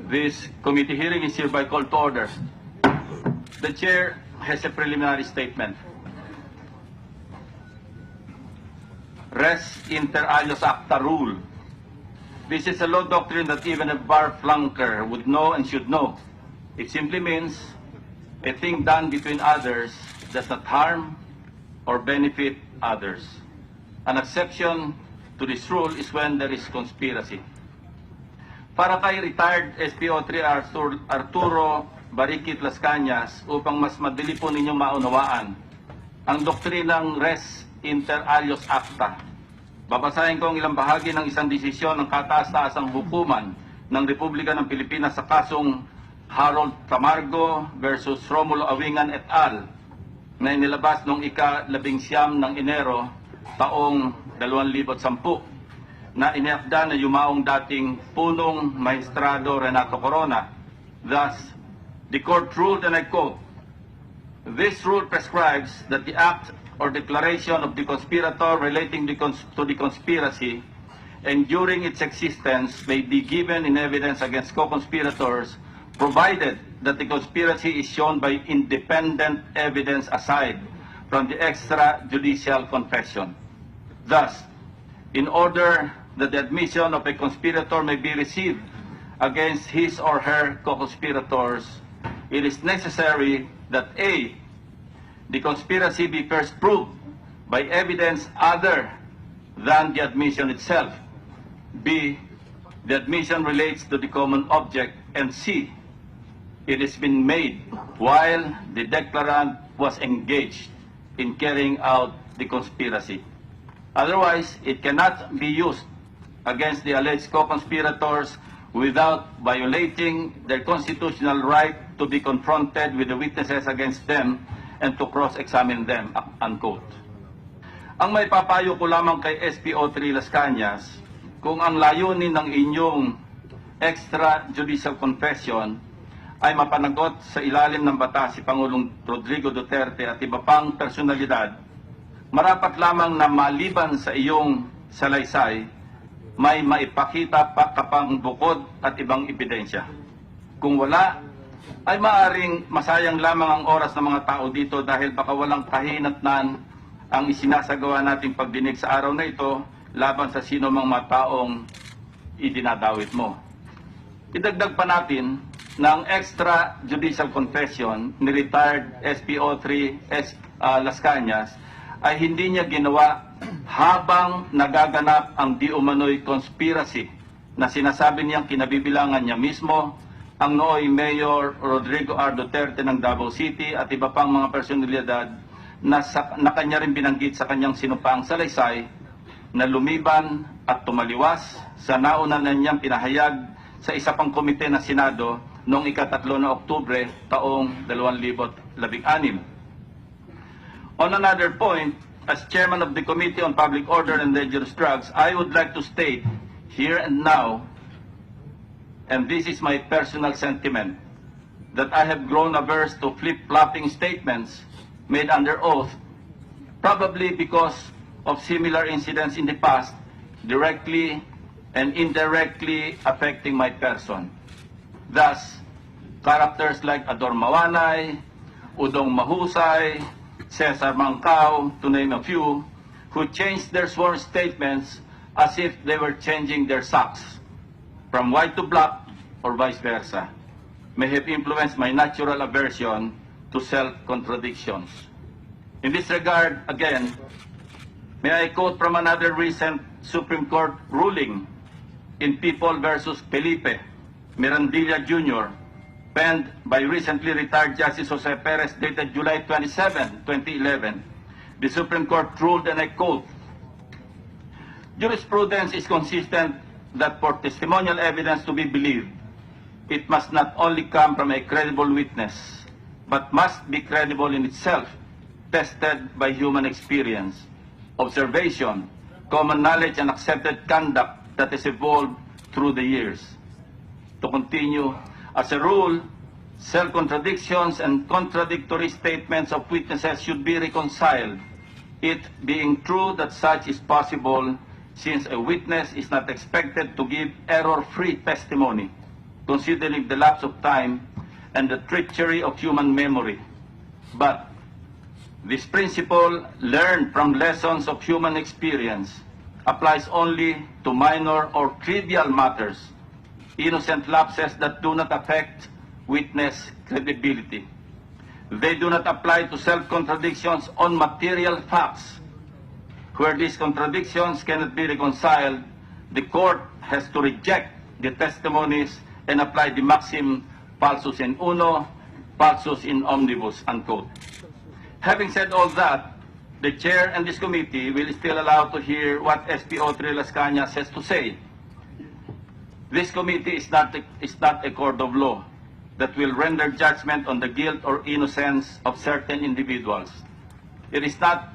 This committee hearing is hereby called to order. The chair has a preliminary statement. Res inter alios acta rule. This is a law doctrine that even a bar flunker would know and should know. It simply means a thing done between others does not harm or benefit others. An exception to this rule is when there is conspiracy. Para kay retired SPO3 Arturo Barikit Las Cañas, upang mas madali po ninyong maunawaan ang doktrinang res inter alios acta. Babasahin ko ang ilang bahagi ng isang desisyon ng kataas-taasang hukuman ng Republika ng Pilipinas sa kasong Harold Camargo versus Romulo Awingan et al. Na inilabas noong ika-19 ng Enero taong 2010 na iniakda na yumaong dating punong Maestrado Renato Corona. Thus, the court ruled, and I quote, "This rule prescribes that the act or declaration of the conspirator relating to the conspiracy and during its existence may be given in evidence against co-conspirators provided that the conspiracy is shown by independent evidence aside from the extrajudicial confession. Thus, in order that the admission of a conspirator may be received against his or her co-conspirators, it is necessary that A, the conspiracy be first proved by evidence other than the admission itself, B, the admission relates to the common object, and C, it has been made while the declarant was engaged in carrying out the conspiracy. Otherwise, it cannot be used against the alleged co-conspirators without violating their constitutional right to be confronted with the witnesses against them and to cross-examine them," unquote. Ang may papayo ko lamang kay SPO3 Las Cañas, kung ang layunin ng inyong extrajudicial confession ay mapanagot sa ilalim ng batas si Pangulong Rodrigo Duterte at iba pang personalidad, marapat lamang na maliban sa iyong salaysay, may maipakita pa kapang bukod at ibang ebidensya. Kung wala, ay maaring masayang lamang ang oras ng mga tao dito dahil baka walang kahinatnan ang isinasagawa nating pagdinig sa araw na ito laban sa sino mang mga taong idinadawit mo. Idagdag pa natin na ang extrajudicial confession ni retired SPO3 Las Cañas ay hindi niya ginawa habang nagaganap ang di umano'y conspiracy na sinasabi niyang kinabibilangan niya mismo, ang nooy Mayor Rodrigo R. Duterte ng Davao City at iba pang mga personalidad na kanya rin binanggit sa kanyang sinumpaang salaysay na lumiban at tumaliwas sa nauna na niyang pinahayag sa isa pang komite ng Senado noong ika-3 na Oktubre taong 2016. On another point, as chairman of the Committee on Public Order and Dangerous Drugs, I would like to state here and now, and this is my personal sentiment, that I have grown averse to flip-flopping statements made under oath, probably because of similar incidents in the past, directly and indirectly affecting my person. Thus, characters like Ador Mawanay, Udong Mahusay, Cesar Mancao, to name a few, who changed their sworn statements as if they were changing their socks, from white to black or vice versa, may have influenced my natural aversion to self-contradictions. In this regard, again, may I quote from another recent Supreme Court ruling in People versus Felipe Mirandilla Jr., penned by recently retired Justice Jose Perez, dated July 27, 2011. The Supreme Court ruled, and I quote, "Jurisprudence is consistent that for testimonial evidence to be believed, it must not only come from a credible witness, but must be credible in itself, tested by human experience, observation, common knowledge, and accepted conduct that has evolved through the years." To continue, as a rule, self-contradictions and contradictory statements of witnesses should be reconciled, it being true that such is possible since a witness is not expected to give error-free testimony. considering the lapse of time and the treachery of human memory. But this principle, learned from lessons of human experience, applies only to minor or trivial matters, innocent lapses that do not affect witness credibility. They do not apply to self-contradictions on material facts. Where these contradictions cannot be reconciled, the court has to reject the testimonies and apply the maxim falsus in uno, falsus in omnibus, unquote. Having said all that, the chair and this committee will still allow to hear what SPO 3 Las Cañas has to say. This committee is not a court of law that will render judgment on the guilt or innocence of certain individuals. It is not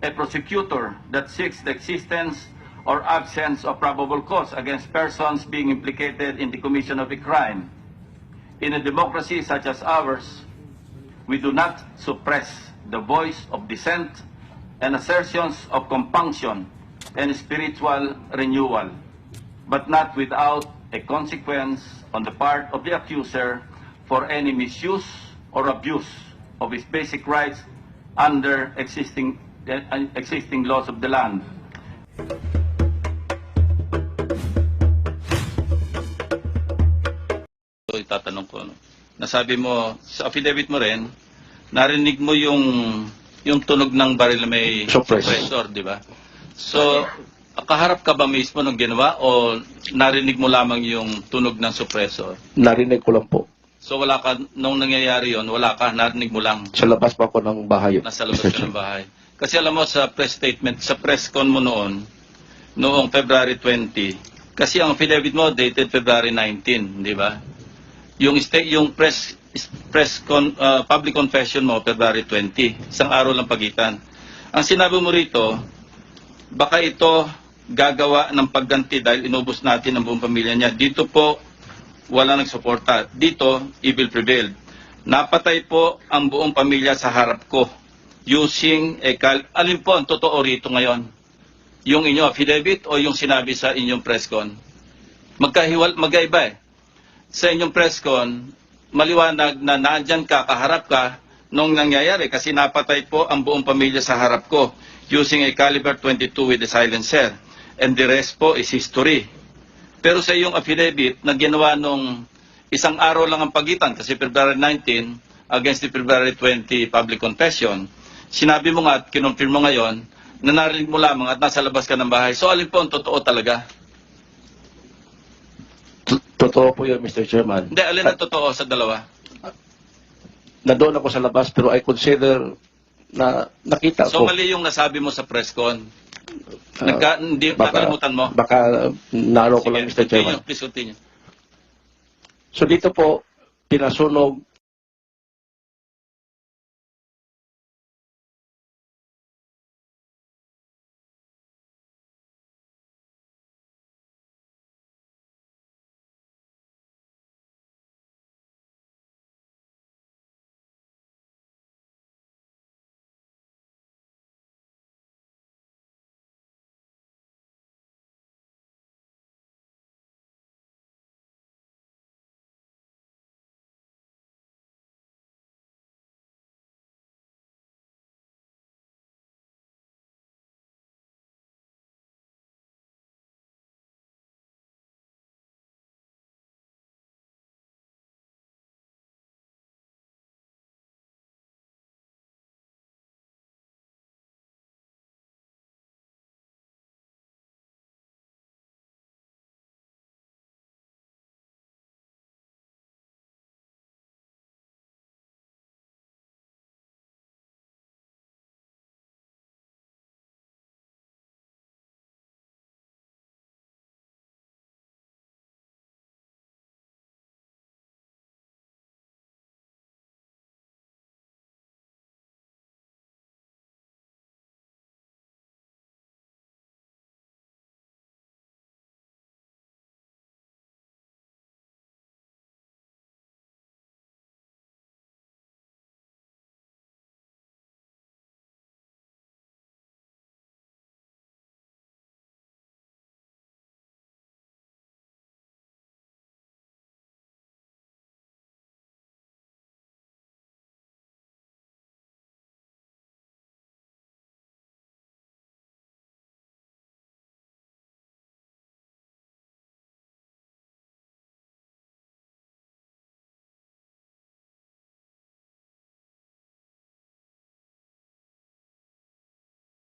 a prosecutor that seeks the existence or absence of probable cause against persons being implicated in the commission of a crime. In a democracy such as ours, we do not suppress the voice of dissent and assertions of compunction and spiritual renewal, but not without a consequence on the part of the accuser for any misuse or abuse of his basic rights under existing laws of the land. So, itatanong ko, nasabi mo, sa affidavit mo rin, narinig mo yung tunog ng baril na may suppressor, di ba? So, kaharap ka ba mismo nung ginawa o narinig mo lamang yung tunog ng suppressor? Narinig ko lang po. So, wala ka, nung nangyayari yon, wala ka, narinig mo lang? Sa labas pa ako ng bahay. Nasa labas ka ng bahay. Kasi alam mo sa press statement, sa press con mo noong February 20, kasi ang affidavit mo dated February 19, di ba? Yung public confession mo February 20, isang araw lang pagitan. Ang sinabi mo rito, baka ito gagawa ng pagganti dahil inubos natin ang buong pamilya niya. Dito po wala nagsuporta. Dito evil prevailed. Napatay po ang buong pamilya sa harap ko using alin po ang totoo rito ngayon? Yung inyong affidavit o yung sinabi sa inyong press con? Magkaiba eh. Sa inyong press con, maliwanag na nandyan ka, kaharap ka nung nangyayari kasi napatay po ang buong pamilya sa harap ko using a caliber 22 with a silencer. And the rest po is history. Pero sa iyong affidavit na ginawa nung isang araw lang ang pagitan kasi February 19 against the February 20 public confession, sinabi mo nga at kinonfirm mo ngayon na narinig mo lamang at nasa labas ka ng bahay. So alin po ang totoo talaga? Totoo po yun, Mr. Chairman. Hindi, alin ang totoo sa dalawa? Nandoon ako sa labas pero I consider na nakita So ko. mali yung nasabi mo sa press con. Hindi, Baka- nakalimutan mo? Baka naano ko lang, Mr. Chairman. Please continue. So dito po, pinasunog